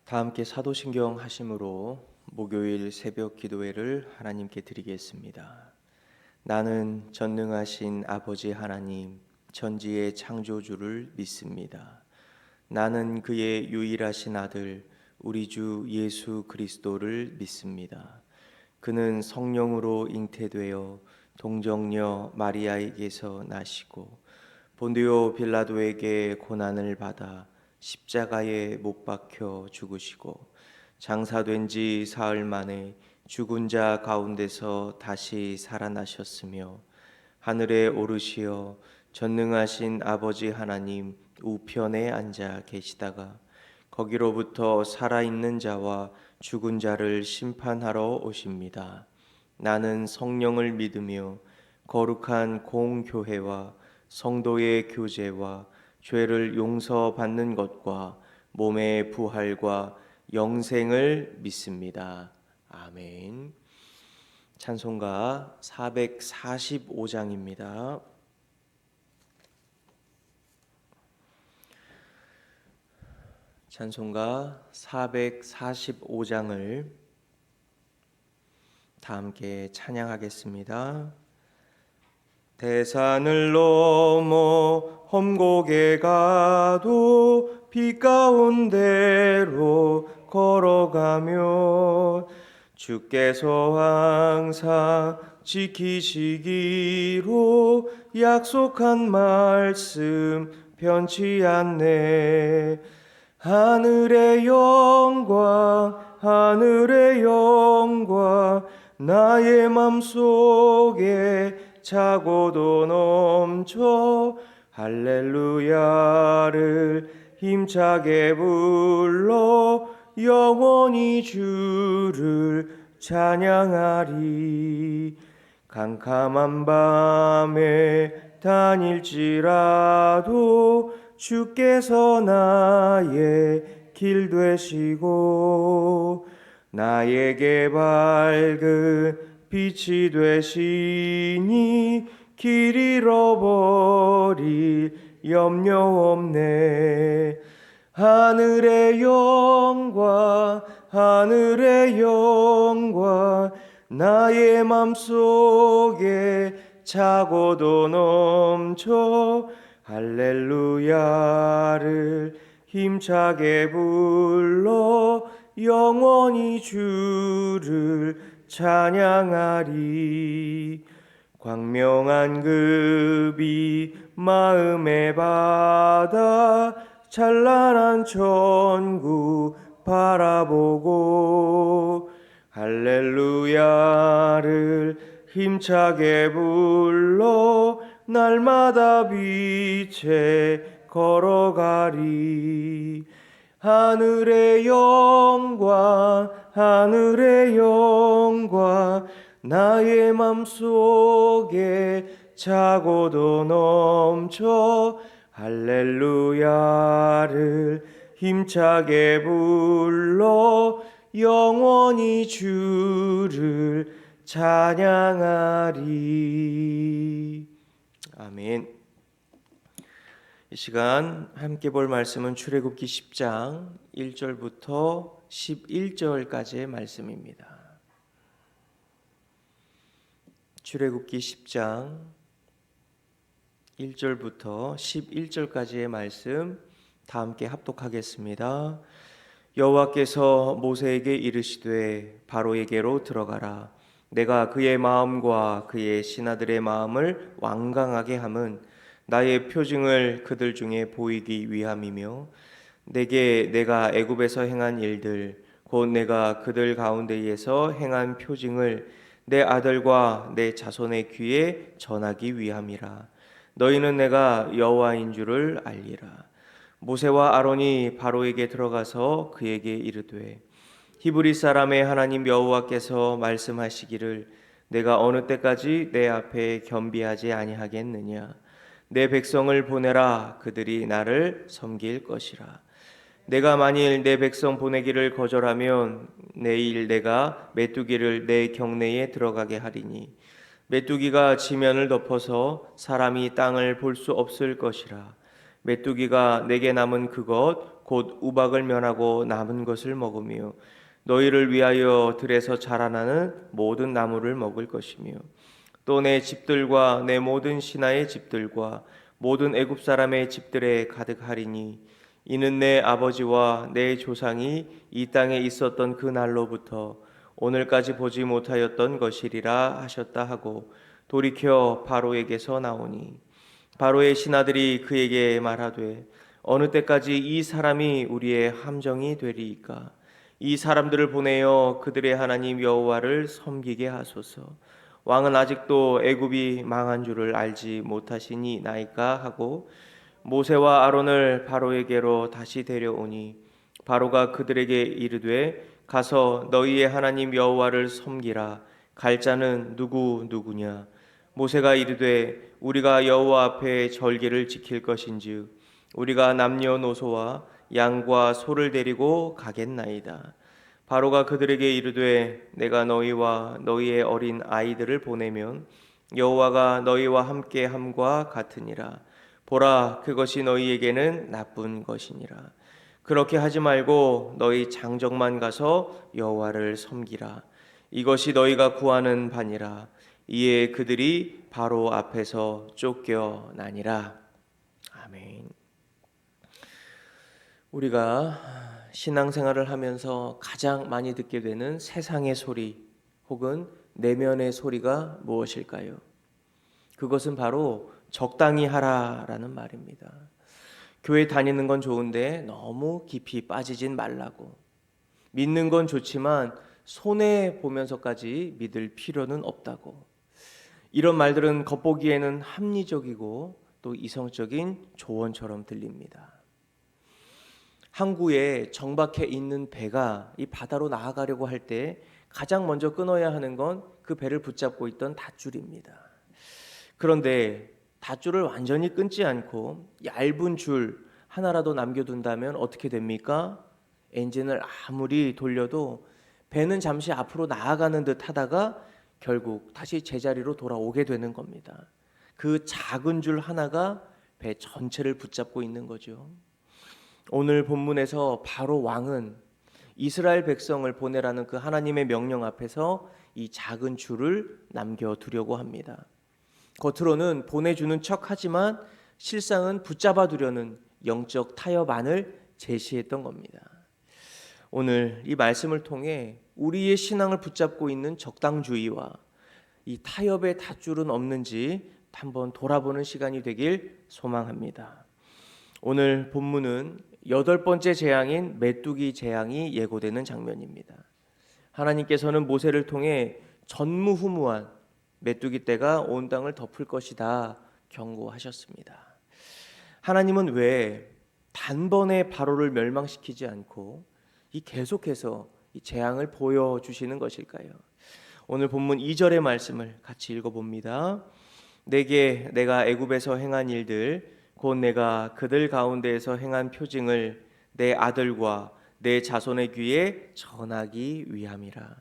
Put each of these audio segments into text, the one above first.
다 함께 사도신경 하심으로 목요일 새벽 기도회를 하나님께 드리겠습니다. 나는 전능하신 아버지 하나님, 천지의 창조주를 믿습니다. 나는 그의 유일하신 아들, 우리 주 예수 그리스도를 믿습니다. 그는 성령으로 잉태되어 동정녀 마리아에게서 나시고 본디오 빌라도에게 고난을 받아 십자가에 못 박혀 죽으시고 장사된 지 사흘 만에 죽은 자 가운데서 다시 살아나셨으며 하늘에 오르시어 전능하신 아버지 하나님 우편에 앉아 계시다가 거기로부터 살아있는 자와 죽은 자를 심판하러 오십니다. 나는 성령을 믿으며 거룩한 공교회와 성도의 교제와 죄를 용서받는 것과 몸의 부활과 영생을 믿습니다. 아멘. 찬송가 445장입니다. 찬송가 445장을 다 함께 찬양하겠습니다. 대산을 넘어 험곡에 가도 빛 가운데로 걸어가며 주께서 항상 지키시기로 약속한 말씀 변치 않네. 하늘의 영광 하늘의 영광 나의 맘속에 차고도 넘쳐 할렐루야를 힘차게 불러 영원히 주를 찬양하리. 캄캄한 밤에 다닐지라도 주께서 나의 길 되시고 나에게 밝은 빛이 되시니 길 잃어버릴 염려 없네. 하늘의 영광 하늘의 영광 나의 맘속에 차고도 넘쳐 할렐루야를 힘차게 불러 영원히 주를 찬양하리. 광명한 급이 마음에 받아 찬란한 천국 바라보고 할렐루야를 힘차게 불러 날마다 빛에 걸어가리. 하늘의 영광 하늘의 영광 나의 맘속에 차고도 넘쳐 할렐루야를 힘차게 불러 영원히 주를 찬양하리. 아멘. 이 시간 함께 볼 말씀은 출애굽기 10장 1절부터 11절까지의 말씀입니다. 출애굽기 10장 1절부터 11절까지의 말씀 다 함께 합독하겠습니다. 여호와께서 모세에게 이르시되 바로에게로 들어가라. 내가 그의 마음과 그의 신하들의 마음을 완강하게 함은 나의 표징을 그들 중에 보이기 위함이며 내게 내가 애굽에서 행한 일들 곧 내가 그들 가운데에서 행한 표징을 내 아들과 내 자손의 귀에 전하기 위함이라. 너희는 내가 여호와인 줄을 알리라. 모세와 아론이 바로에게 들어가서 그에게 이르되 히브리 사람의 하나님 여호와께서 말씀하시기를 내가 어느 때까지 내 앞에 겸비하지 아니하겠느냐. 내 백성을 보내라. 그들이 나를 섬길 것이라. 내가 만일 내 백성 보내기를 거절하면 내일 내가 메뚜기를 내 경내에 들어가게 하리니 메뚜기가 지면을 덮어서 사람이 땅을 볼 수 없을 것이라. 메뚜기가 내게 남은 그것 곧 우박을 면하고 남은 것을 먹으며 너희를 위하여 들에서 자라나는 모든 나무를 먹을 것이며 또 내 집들과 내 모든 신하의 집들과 모든 애굽 사람의 집들에 가득하리니 이는 내 아버지와 내 조상이 이 땅에 있었던 그 날로부터 오늘까지 보지 못하였던 것이리라 하셨다 하고 돌이켜 바로에게서 나오니 바로의 신하들이 그에게 말하되 어느 때까지 이 사람이 우리의 함정이 되리이까 이 사람들을 보내어 그들의 하나님 여호와를 섬기게 하소서. 왕은 아직도 애굽이 망한 줄을 알지 못하시니나이까 하고 모세와 아론을 바로에게로 다시 데려오니 바로가 그들에게 이르되 가서 너희의 하나님 여호와를 섬기라. 갈 자는 누구냐? 모세가 이르되 우리가 여호와 앞에 절기를 지킬 것인즉 우리가 남녀노소와 양과 소를 데리고 가겠나이다. 바로가 그들에게 이르되 내가 너희와 너희의 어린 아이들을 보내면 여호와가 너희와 함께 함과 같으니라. 보라, 그것이 너희에게는 나쁜 것이니라. 그렇게 하지 말고 너희 장정만 가서 여호와를 섬기라. 이것이 너희가 구하는 바니라. 이에 그들이 바로 앞에서 쫓겨나니라. 아멘. 우리가 신앙생활을 하면서 가장 많이 듣게 되는 세상의 소리 혹은 내면의 소리가 무엇일까요? 그것은 바로 적당히 하라라는 말입니다. 교회 다니는 건 좋은데 너무 깊이 빠지진 말라고. 믿는 건 좋지만 손해 보면서까지 믿을 필요는 없다고. 이런 말들은 겉보기에는 합리적이고 또 이성적인 조언처럼 들립니다. 항구에 정박해 있는 배가 이 바다로 나아가려고 할 때 가장 먼저 끊어야 하는 건 그 배를 붙잡고 있던 닷줄입니다. 그런데 닷줄을 완전히 끊지 않고 얇은 줄 하나라도 남겨둔다면 어떻게 됩니까? 엔진을 아무리 돌려도 배는 잠시 앞으로 나아가는 듯 하다가 결국 다시 제자리로 돌아오게 되는 겁니다. 그 작은 줄 하나가 배 전체를 붙잡고 있는 거죠. 오늘 본문에서 바로 왕은 이스라엘 백성을 보내라는 그 하나님의 명령 앞에서 이 작은 줄을 남겨두려고 합니다. 겉으로는 보내주는 척하지만 실상은 붙잡아 두려는 영적 타협안을 제시했던 겁니다. 오늘 이 말씀을 통해 우리의 신앙을 붙잡고 있는 적당주의와 이 타협의 닷줄은 없는지 한번 돌아보는 시간이 되길 소망합니다. 오늘 본문은 8번째 재앙인 메뚜기 재앙이 예고되는 장면입니다. 하나님께서는 모세를 통해 전무후무한 메뚜기 떼가 온 땅을 덮을 것이다 경고하셨습니다. 하나님은 왜 단번에 바로를 멸망시키지 않고 계속해서 이 재앙을 보여주시는 것일까요? 오늘 본문 2절의 말씀을 같이 읽어봅니다. 내게 내가 애굽에서 행한 일들 곧 내가 그들 가운데에서 행한 표징을 내 아들과 내 자손의 귀에 전하기 위함이라.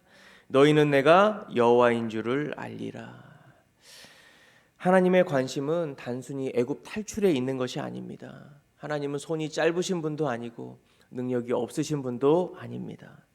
너희는 내가 여호와인 줄을 알리라. 하나님의 관심은 단순히 애굽 탈출에 있는 것이 아닙니다. 하나님은 손이 짧으신 분도 아니고 능력이 없으신 분도 아닙니다.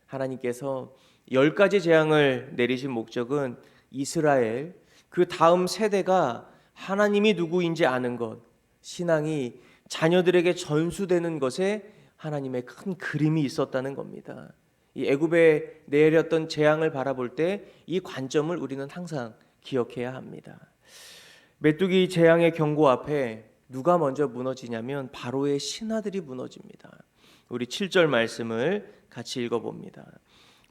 하나님께서 10가지 재앙을 내리신 목적은 이스라엘 그 다음 세대가 하나님이 누구인지 아는 것, 신앙이 자녀들에게 전수되는 것에 하나님의 큰 그림이 있었다는 겁니다. 이 애굽에 내렸던 재앙을 바라볼 때 이 관점을 우리는 항상 기억해야 합니다. 메뚜기 재앙의 경고 앞에 누가 먼저 무너지냐면 바로의 신하들이 무너집니다. 우리 7절 말씀을 같이 읽어봅니다.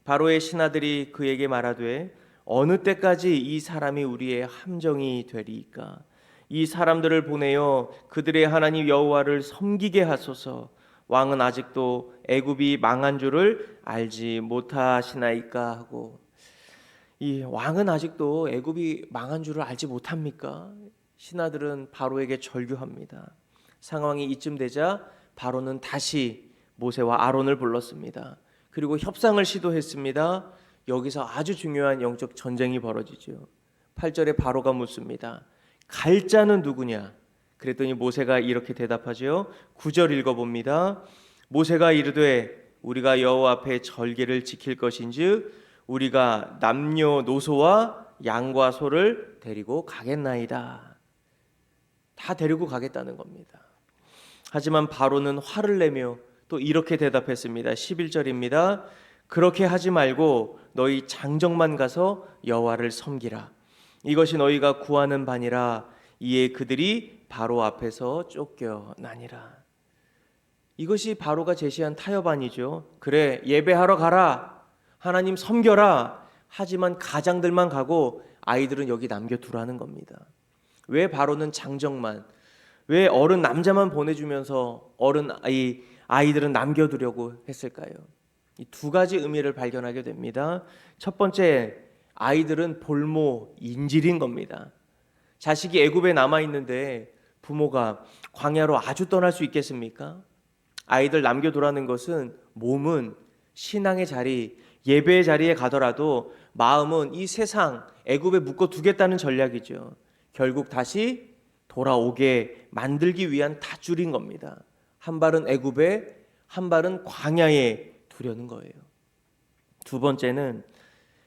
바로의 신하들이 그에게 말하되 어느 때까지 이 사람이 우리의 함정이 되리이까? 이 사람들을 보내어 그들의 하나님 여호와를 섬기게 하소서. 왕은 아직도 애굽이 망한 줄을 알지 못하시나이까 하고, 이 왕은 아직도 애굽이 망한 줄을 알지 못합니까? 신하들은 바로에게 절규합니다. 상황이 이쯤 되자 바로는 다시 모세와 아론을 불렀습니다. 그리고 협상을 시도했습니다. 여기서 아주 중요한 영적 전쟁이 벌어지죠. 8절에 바로가 묻습니다. 갈 자는 누구냐? 그랬더니 모세가 이렇게 대답하죠. 9절 읽어봅니다. 모세가 이르되 우리가 여호와 앞에 절개를 지킬 것인즉 우리가 남녀노소와 양과 소를 데리고 가겠나이다. 다 데리고 가겠다는 겁니다. 하지만 바로는 화를 내며 또 이렇게 대답했습니다. 11절입니다. 그렇게 하지 말고 너희 장정만 가서 여호와를 섬기라. 이것이 너희가 구하는 바니라. 이에 그들이 바로 앞에서 쫓겨나니라. 이것이 바로가 제시한 타협안이죠. 그래, 예배하러 가라, 하나님 섬겨라. 하지만 가장들만 가고 아이들은 여기 남겨두라는 겁니다. 왜 바로는 장정만, 왜 어른 남자만 보내주면서 아이들은 남겨두려고 했을까요? 이 두 가지 의미를 발견하게 됩니다. 첫 번째, 아이들은 볼모 인질인 겁니다. 자식이 애굽에 남아 있는데 부모가 광야로 아주 떠날 수 있겠습니까? 아이들 남겨두라는 것은 몸은 신앙의 자리, 예배의 자리에 가더라도 마음은 이 세상 애굽에 묶어두겠다는 전략이죠. 결국 다시 돌아오게 만들기 위한 닷줄인 겁니다. 한 발은 애굽에, 한 발은 광야에 두려는 거예요. 두 번째는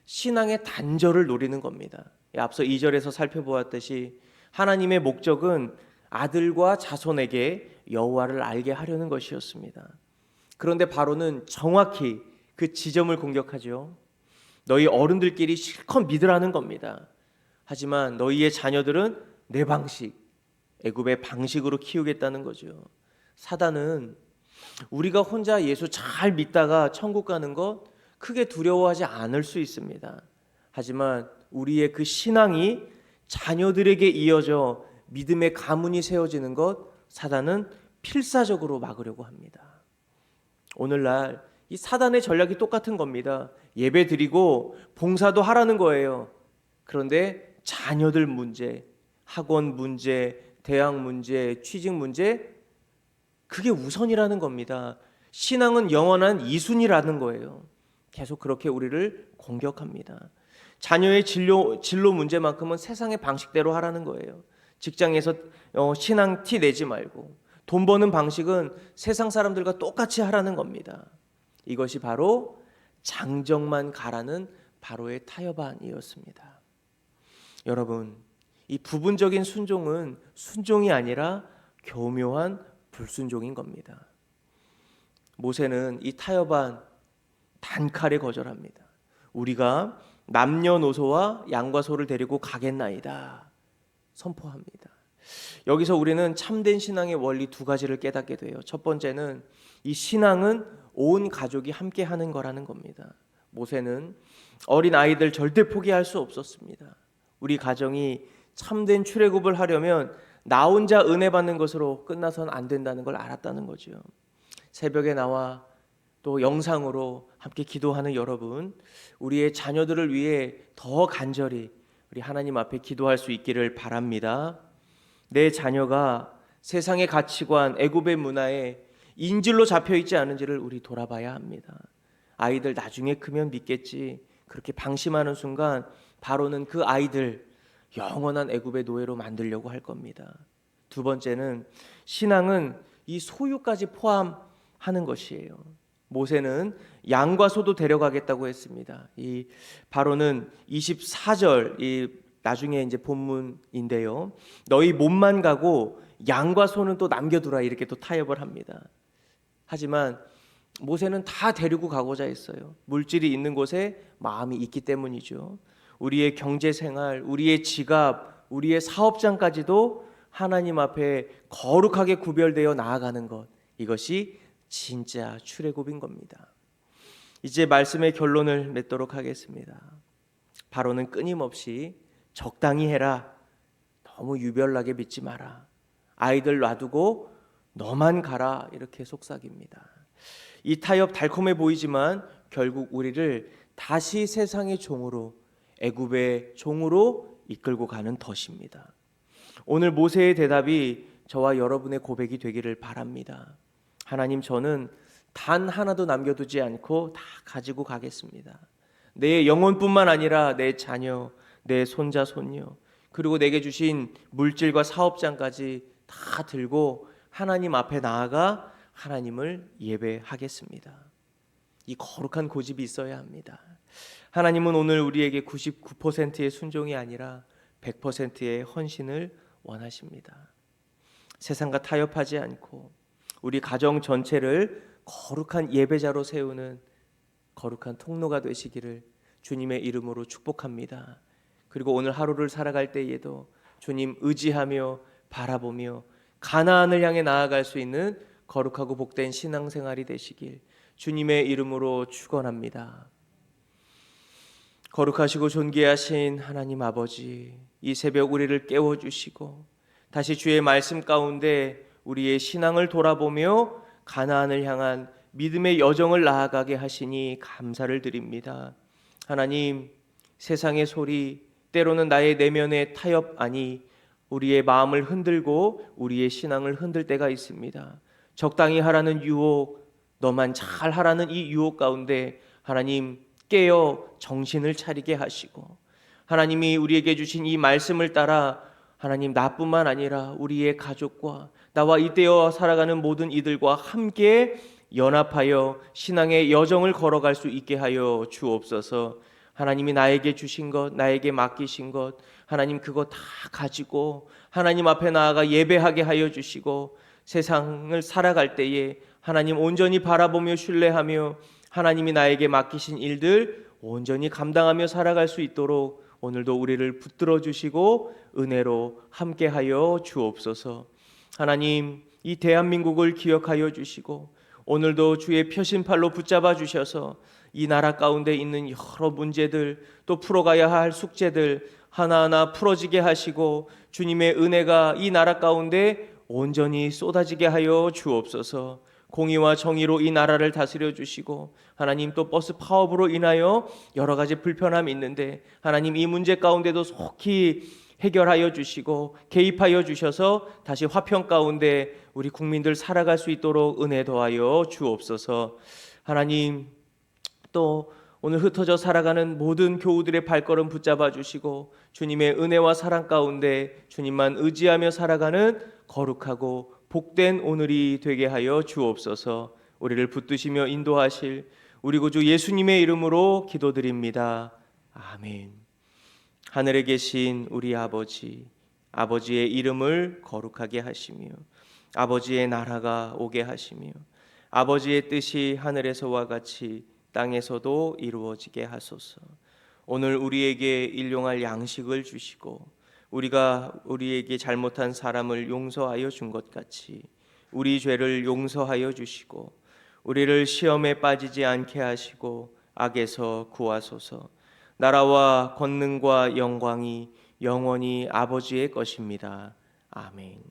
신앙의 단절을 노리는 겁니다. 앞서 2절에서 살펴보았듯이 하나님의 목적은 아들과 자손에게 여호와를 알게 하려는 것이었습니다. 그런데 바로는 정확히 그 지점을 공격하죠. 너희 어른들끼리 실컷 믿으라는 겁니다. 하지만 너희의 자녀들은 내 방식, 애굽의 방식으로 키우겠다는 거죠. 사단은 우리가 혼자 예수 잘 믿다가 천국 가는 것 크게 두려워하지 않을 수 있습니다. 하지만 우리의 그 신앙이 자녀들에게 이어져 믿음의 가문이 세워지는 것 사단은 필사적으로 막으려고 합니다. 오늘날 이 사단의 전략이 똑같은 겁니다. 예배 드리고 봉사도 하라는 거예요. 그런데 자녀들 문제, 학원 문제, 대학 문제, 취직 문제, 그게 우선이라는 겁니다. 신앙은 영원한 이순이라는 거예요. 계속 그렇게 우리를 공격합니다. 자녀의 진로 문제만큼은 세상의 방식대로 하라는 거예요. 직장에서 신앙 티 내지 말고 돈 버는 방식은 세상 사람들과 똑같이 하라는 겁니다. 이것이 바로 장정만 가라는 바로의 타협안이었습니다. 여러분, 이 부분적인 순종은 순종이 아니라 교묘한 불순종인 겁니다. 모세는 이 타협안 단칼에 거절합니다. 우리가 남녀노소와 양과 소를 데리고 가겠나이다 선포합니다. 여기서 우리는 참된 신앙의 원리 두 가지를 깨닫게 돼요. 첫 번째는 이 신앙은 온 가족이 함께 하는 거라는 겁니다. 모세는 어린 아이들 절대 포기할 수 없었습니다. 우리 가정이 참된 출애굽을 하려면 나 혼자 은혜 받는 것으로 끝나선 안 된다는 걸 알았다는 거죠. 새벽에 나와 또 영상으로 함께 기도하는 여러분, 우리의 자녀들을 위해 더 간절히 우리 하나님 앞에 기도할 수 있기를 바랍니다. 내 자녀가 세상의 가치관, 애굽의 문화에 인질로 잡혀 있지 않은지를 우리 돌아봐야 합니다. 아이들 나중에 크면 믿겠지, 그렇게 방심하는 순간 바로는 그 아이들 영원한 애굽의 노예로 만들려고 할 겁니다. 두 번째는 신앙은 이 소유까지 포함하는 것이에요. 모세는 양과 소도 데려가겠다고 했습니다. 이 바로는 24절, 이 나중에 이제 본문인데요. 너희 몸만 가고 양과 소는 또 남겨두라, 이렇게 또 타협을 합니다. 하지만 모세는 다 데리고 가고자 했어요. 물질이 있는 곳에 마음이 있기 때문이죠. 우리의 경제생활, 우리의 지갑, 우리의 사업장까지도 하나님 앞에 거룩하게 구별되어 나아가는 것, 이것이 진짜 출애굽인 겁니다. 이제 말씀의 결론을 맺도록 하겠습니다. 바로는 끊임없이 적당히 해라, 너무 유별나게 믿지 마라, 아이들 놔두고 너만 가라, 이렇게 속삭입니다. 이 타협 달콤해 보이지만 결국 우리를 다시 세상의 종으로, 애굽의 종으로 이끌고 가는 덫입니다. 오늘 모세의 대답이 저와 여러분의 고백이 되기를 바랍니다. 하나님, 저는 단 하나도 남겨두지 않고 다 가지고 가겠습니다. 내 영혼뿐만 아니라 내 자녀, 내 손자, 손녀, 그리고 내게 주신 물질과 사업장까지 다 들고 하나님 앞에 나아가 하나님을 예배하겠습니다. 이 거룩한 고집이 있어야 합니다. 하나님은 오늘 우리에게 99%의 순종이 아니라 100%의 헌신을 원하십니다. 세상과 타협하지 않고 우리 가정 전체를 거룩한 예배자로 세우는 거룩한 통로가 되시기를 주님의 이름으로 축복합니다. 그리고 오늘 하루를 살아갈 때에도 주님 의지하며 바라보며 가나안을 향해 나아갈 수 있는 거룩하고 복된 신앙생활이 되시길 주님의 이름으로 축원합니다. 거룩하시고 존귀하신 하나님 아버지, 이 새벽 우리를 깨워주시고 다시 주의 말씀 가운데 우리의 신앙을 돌아보며 가나안을 향한 믿음의 여정을 나아가게 하시니 감사를 드립니다. 하나님, 세상의 소리, 때로는 나의 내면의 타협안이 우리의 마음을 흔들고 우리의 신앙을 흔들 때가 있습니다. 적당히 하라는 유혹, 너만 잘 하라는 이 유혹 가운데 하나님 깨어 정신을 차리게 하시고, 하나님이 우리에게 주신 이 말씀을 따라 하나님 나뿐만 아니라 우리의 가족과 나와 이때어 살아가는 모든 이들과 함께 연합하여 신앙의 여정을 걸어갈 수 있게 하여 주옵소서. 하나님이 나에게 주신 것, 나에게 맡기신 것, 하나님 그거 다 가지고 하나님 앞에 나아가 예배하게 하여 주시고, 세상을 살아갈 때에 하나님 온전히 바라보며 신뢰하며 하나님이 나에게 맡기신 일들 온전히 감당하며 살아갈 수 있도록 오늘도 우리를 붙들어 주시고 은혜로 함께하여 주옵소서. 하나님, 이 대한민국을 기억하여 주시고 오늘도 주의 표심팔로 붙잡아 주셔서 이 나라 가운데 있는 여러 문제들, 또 풀어가야 할 숙제들 하나하나 풀어지게 하시고 주님의 은혜가 이 나라 가운데 온전히 쏟아지게 하여 주옵소서. 공의와 정의로 이 나라를 다스려 주시고, 하나님 또 버스 파업으로 인하여 여러 가지 불편함이 있는데 하나님 이 문제 가운데도 속히 해결하여 주시고 개입하여 주셔서 다시 화평 가운데 우리 국민들 살아갈 수 있도록 은혜 더하여 주옵소서. 하나님, 또 오늘 흩어져 살아가는 모든 교우들의 발걸음 붙잡아 주시고 주님의 은혜와 사랑 가운데 주님만 의지하며 살아가는 거룩하고 복된 오늘이 되게 하여 주옵소서. 우리를 붙드시며 인도하실 우리 구주 예수님의 이름으로 기도드립니다. 아멘. 하늘에 계신 우리 아버지, 아버지의 이름을 거룩하게 하시며 아버지의 나라가 오게 하시며 아버지의 뜻이 하늘에서와 같이 땅에서도 이루어지게 하소서. 오늘 우리에게 일용할 양식을 주시고 우리가 우리에게 잘못한 사람을 용서하여 준 것 같이 우리 죄를 용서하여 주시고 우리를 시험에 빠지지 않게 하시고 악에서 구하소서. 나라와 권능과 영광이 영원히 아버지의 것입니다. 아멘.